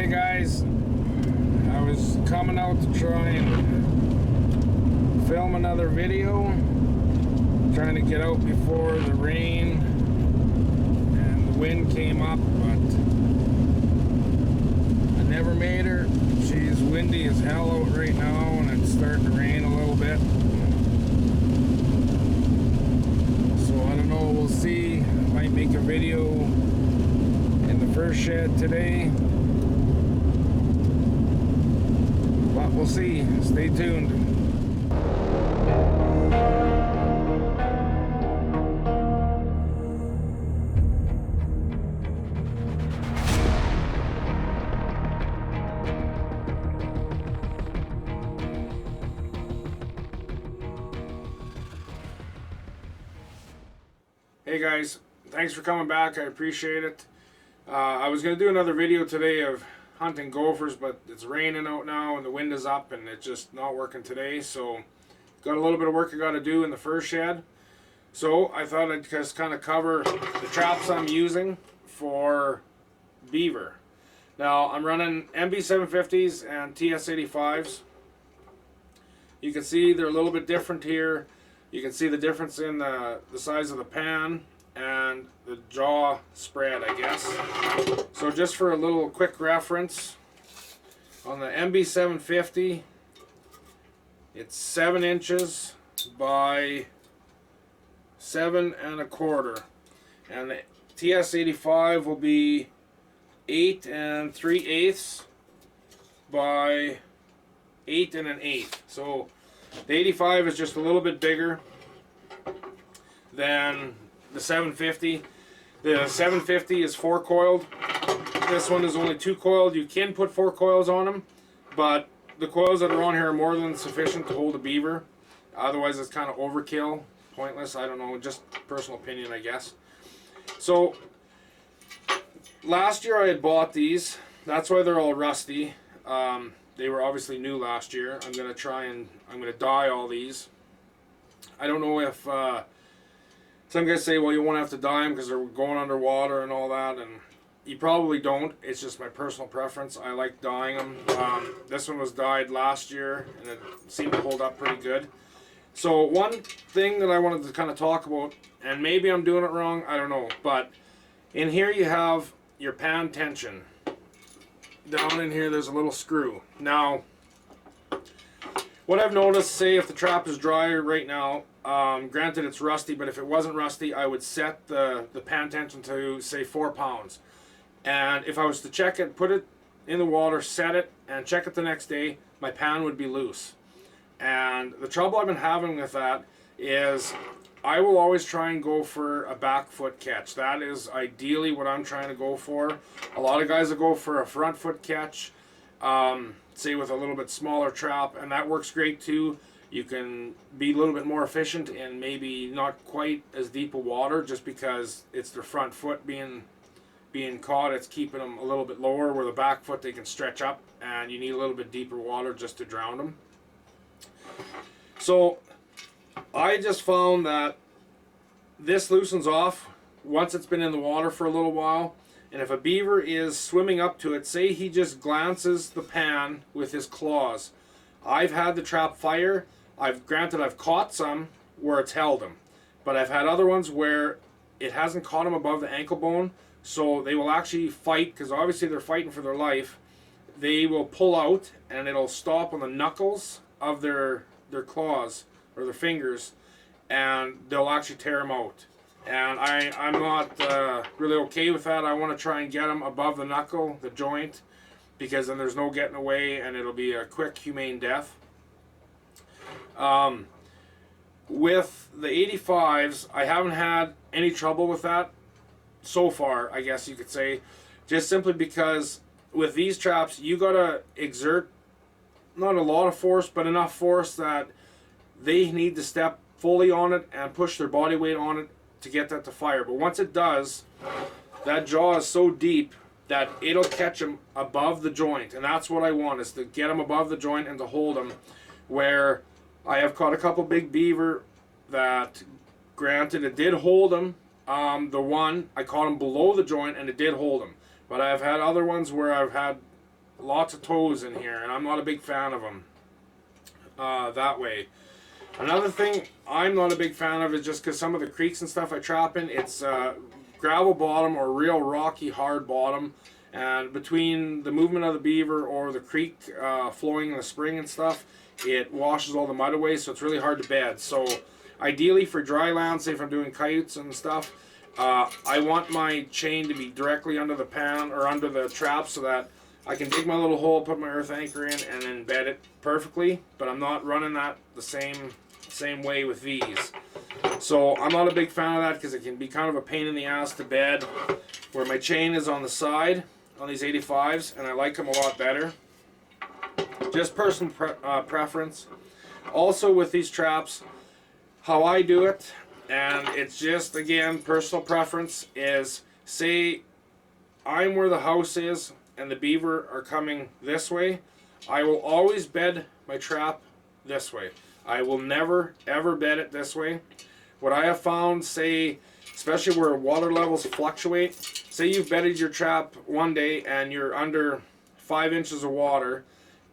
Hey guys, I was coming out to try and film another video, trying to get out before the rain and the wind came up, but I never made her. She's windy as hell out right now and it's starting to rain a little bit. So I don't know, we'll see. I might make a video in the first shed today. But we'll see. Stay tuned. Hey guys, thanks for coming back. I appreciate it. I was going to do another video today of hunting gophers, but it's raining out now and the wind is up and it's just not working today. So got a little bit of work I got to do in the first shed. So I thought I'd just kind of cover the traps I'm using for beaver. Now I'm running MB750's and TS85's. You can see they're a little bit different here. You can see the difference in the size of the pan and the jaw spread, I guess. So just for a little quick reference, on the MB750, it's 7 inches by 7 1/4, and the TS85 will be 8 3/8 by 8 1/8. So the 85 is just a little bit bigger than the 750. The 750 is 4 coiled. This one is only 2 coiled. You can put 4 coils on them, but the coils that are on here are more than sufficient to hold a beaver. Otherwise it's kind of overkill, pointless, I don't know, just personal opinion I guess. So last year I had bought these, that's why they're all rusty. They were obviously new last year. I'm going to dye all these. I don't know if some guys say, well, you won't have to dye them because they're going underwater and all that, and you probably don't. It's just my personal preference. I like dyeing them. This one was dyed last year and it seemed to hold up pretty good. So one thing that I wanted to kind of talk about, and maybe I'm doing it wrong, I don't know, but in here you have your pan tension. Down in here there's a little screw. Now what I've noticed, say if the trap is dry right now, granted it's rusty, but if it wasn't rusty I would set the pan tension to say 4 pounds, and if I was to check it, put it in the water, set it and check it the next day, my pan would be loose. And the trouble I've been having with that is I will always try and go for a back foot catch. That is ideally what I'm trying to go for. A lot of guys will go for a front foot catch, say with a little bit smaller trap, and that works great too. You can be a little bit more efficient and maybe not quite as deep a water, just because it's their front foot being caught. It's keeping them a little bit lower, where the back foot they can stretch up and you need a little bit deeper water just to drown them. So I just found that this loosens off once it's been in the water for a little while, and if a beaver is swimming up to it, say he just glances the pan with his claws. I've had the trap fire. Granted I've caught some where it's held him, but I've had other ones where it hasn't caught him above the ankle bone, so they will actually fight, because obviously they're fighting for their life. They will pull out and it'll stop on the knuckles of their claws or their fingers, and they'll actually tear them out. And I'm not really okay with that. I want to try and get them above the knuckle, the joint, because then there's no getting away and it'll be a quick, humane death. With the 85s, I haven't had any trouble with that so far, I guess you could say, just simply because with these traps you gotta exert not a lot of force, but enough force that they need to step fully on it and push their body weight on it to get that to fire. But once it does, that jaw is so deep that it'll catch them above the joint, and that's what I want, is to get them above the joint and to hold them. Where I have caught a couple big beaver that, granted, it did hold them. The one I caught him below the joint and it did hold him, but I've had other ones where I've had lots of toes in here, and I'm not a big fan of them that way. Another thing I'm not a big fan of is just because some of the creeks and stuff I trap in, it's gravel bottom or real rocky hard bottom, and between the movement of the beaver or the creek flowing in the spring and stuff, it washes all the mud away, so it's really hard to bed. So ideally for dry land, say if I'm doing coyotes and stuff, I want my chain to be directly under the pan or under the trap so that I can dig my little hole, put my earth anchor in, and then bed it perfectly. But I'm not running that the same way with these. So I'm not a big fan of that because it can be kind of a pain in the ass to bed where my chain is on the side on these 85s, and I like them a lot better. Just personal preference. Also with these traps, how I do it, and it's just again personal preference, is say I'm where the house is and the beaver are coming this way, I will always bed my trap this way. I will never ever bed it this way. What I have found, say especially where water levels fluctuate, say you've bedded your trap one day and you're under 5 inches of water,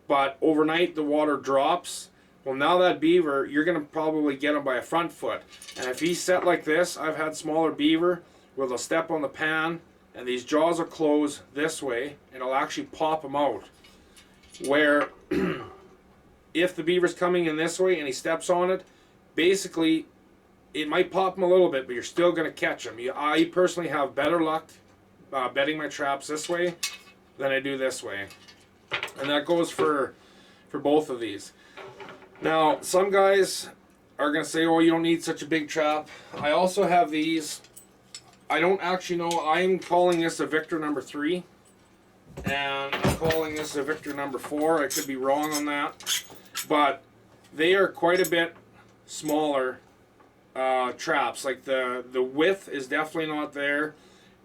but overnight the water drops. Well, now that beaver, you're going to probably get him by a front foot. And if he's set like this, I've had smaller beaver where they'll step on the pan and these jaws will close this way and it'll actually pop them out. Where if the beaver's coming in this way and he steps on it, basically it might pop him a little bit, but you're still going to catch him. I personally have better luck bedding my traps this way than I do this way. And that goes for both of these. Now, some guys are going to say, oh, you don't need such a big trap. I also have these. I don't actually know. I'm calling this a Victor number 3. And I'm calling this a Victor number 4. I could be wrong on that. But they are quite a bit smaller traps. Like the width is definitely not there.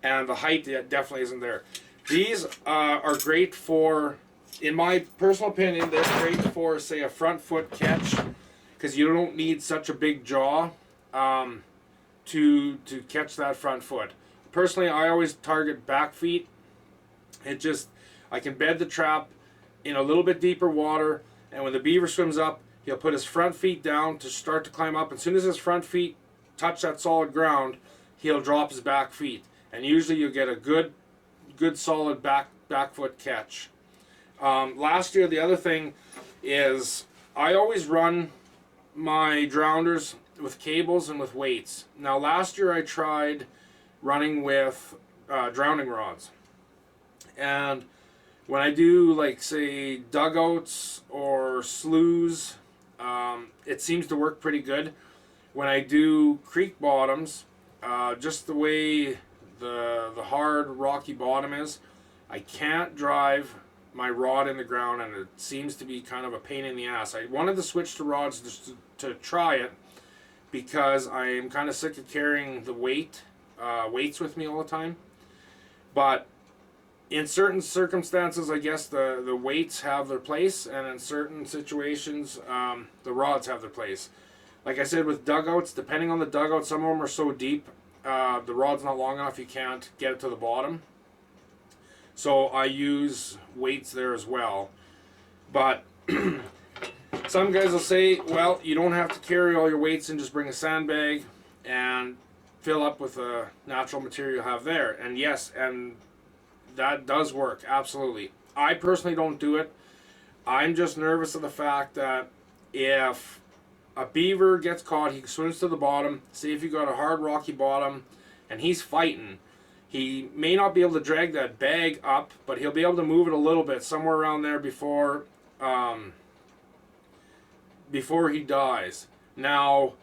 And the height definitely isn't there. These are great for, in my personal opinion, they're great for, say, a front foot catch, because you don't need such a big jaw to catch that front foot. Personally, I always target back feet. I can bed the trap in a little bit deeper water, and when the beaver swims up, he'll put his front feet down to start to climb up. As soon as his front feet touch that solid ground, he'll drop his back feet, and usually you'll get a good solid back foot catch. Last year, the other thing is I always run my drowners with cables and with weights. Now, last year I tried running with drowning rods. And when I do, like, say, dugouts or sloughs, it seems to work pretty good. When I do creek bottoms, just the way the hard, rocky bottom is, I can't drive my rod in the ground, and it seems to be kind of a pain in the ass. I wanted to switch to rods just to try it because I am kind of sick of carrying the weights with me all the time. But in certain circumstances, I guess the weights have their place, and in certain situations, the rods have their place. Like I said, with dugouts, depending on the dugout, some of them are so deep, the rod's not long enough, you can't get it to the bottom. So I use weights there as well. But some guys will say, well, you don't have to carry all your weights and just bring a sandbag and fill up with the natural material you have there. And yes, and that does work, absolutely. I personally don't do it. I'm just nervous of the fact that if a beaver gets caught, he swims to the bottom, see if you got a hard rocky bottom, and he's fighting, he may not be able to drag that bag up, but he'll be able to move it a little bit, somewhere around there before he dies. Now,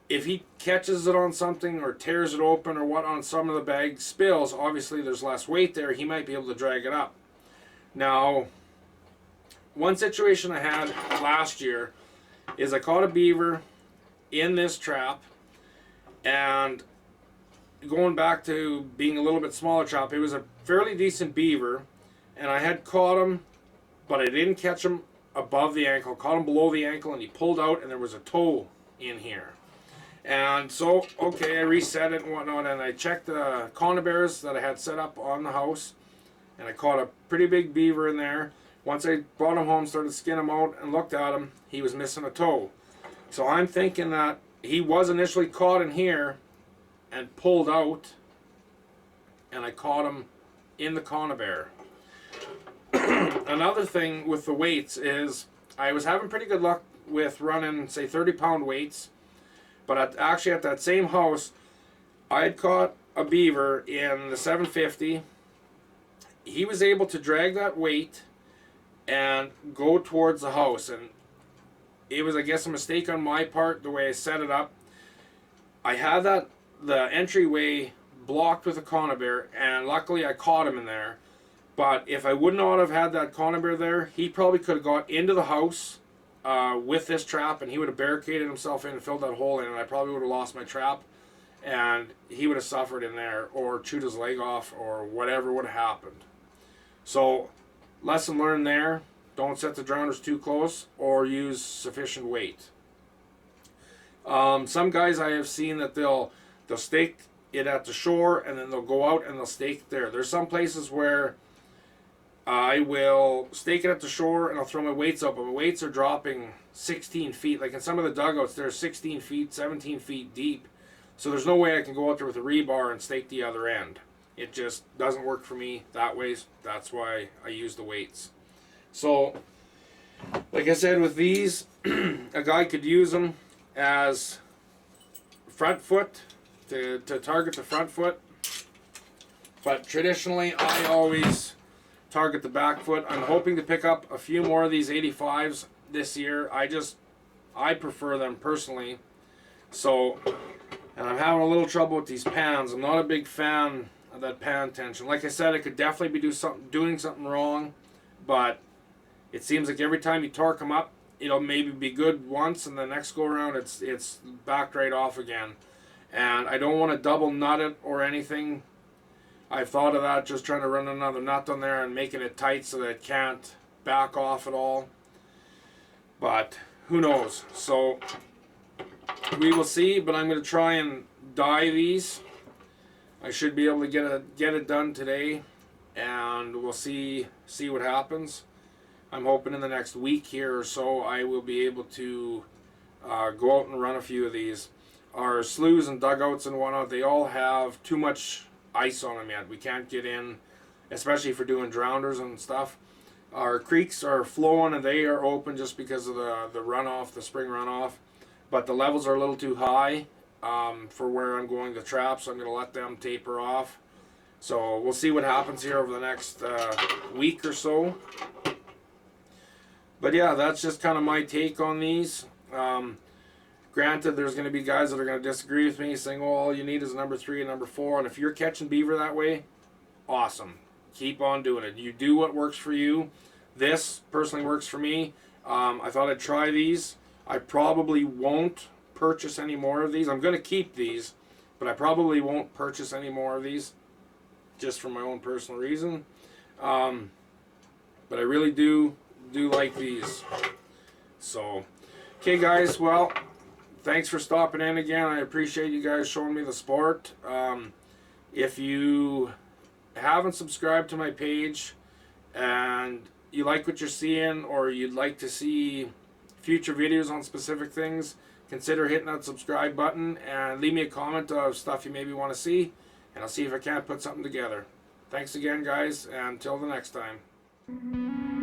if he catches it on something or tears it open or what on some of the bag spills, obviously there's less weight there, he might be able to drag it up. Now, one situation I had last year is I caught a beaver in this trap, and going back to being a little bit smaller trap, it was a fairly decent beaver, and I had caught him, but I didn't catch him above the ankle. Caught him below the ankle, and he pulled out, and there was a toe in here. And so, okay, I reset it and whatnot, and I checked the conibears that I had set up on the house, and I caught a pretty big beaver in there. Once I brought him home, started skinning him out and looked at him, he was missing a toe. So I'm thinking that he was initially caught in here and pulled out, and I caught him in the conibear. Another thing with the weights is I was having pretty good luck with running, say, 30-pound weights, but actually at that same house, I had caught a beaver in the 750. He was able to drag that weight and go towards the house, and it was, I guess, a mistake on my part the way I set it up. I had the entryway blocked with a conibear, and luckily I caught him in there. But if I would not have had that conibear there, he probably could have got into the house with this trap, and he would have barricaded himself in and filled that hole in, and I probably would have lost my trap, and he would have suffered in there or chewed his leg off or whatever would have happened. So lesson learned there: don't set the drowners too close or use sufficient weight. Some guys I have seen that they'll stake it at the shore and then they'll go out and they'll stake it there. There's some places where I will stake it at the shore and I'll throw my weights up, but my weights are dropping 16 feet. Like in some of the dugouts, they're 16 feet, 17 feet deep. So there's no way I can go out there with a rebar and stake the other end. It just doesn't work for me that way. That's why I use the weights. So, like I said, with these, a guy could use them as front foot to target the front foot. But traditionally, I always target the back foot. I'm hoping to pick up a few more of these 85's this year. I prefer them personally. So, and I'm having a little trouble with these pans. I'm not a big fan of that pan tension. Like I said, I could definitely be doing something wrong, but it seems like every time you torque them up, it'll maybe be good once, and the next go around, it's backed right off again. And I don't want to double nut it or anything. I've thought of that, just trying to run another nut on there and making it tight so that it can't back off at all. But who knows? So we will see, but I'm going to try and dye these. I should be able to get it done today, and we'll see what happens. I'm hoping in the next week here or so I will be able to go out and run a few of these. Our sloughs and dugouts and whatnot, they all have too much ice on them yet. We can't get in, especially for doing drowners and stuff. Our creeks are flowing and they are open just because of the runoff, the spring runoff. But the levels are a little too high for where I'm going to trap, so I'm going to let them taper off. So we'll see what happens here over the next week or so. But yeah, that's just kind of my take on these. Granted, there's going to be guys that are going to disagree with me, saying, well, all you need is a number 3 and number 4. And if you're catching beaver that way, awesome. Keep on doing it. You do what works for you. This personally works for me. I thought I'd try these. I probably won't purchase any more of these. I'm going to keep these, but I probably won't purchase any more of these just for my own personal reason. But I really do like these. So, okay guys, well, thanks for stopping in again. I appreciate you guys showing me the sport. If you haven't subscribed to my page and you like what you're seeing, or you'd like to see future videos on specific things, consider hitting that subscribe button and leave me a comment of stuff you maybe want to see, and I'll see if I can't put something together. Thanks again, guys, and until the next time.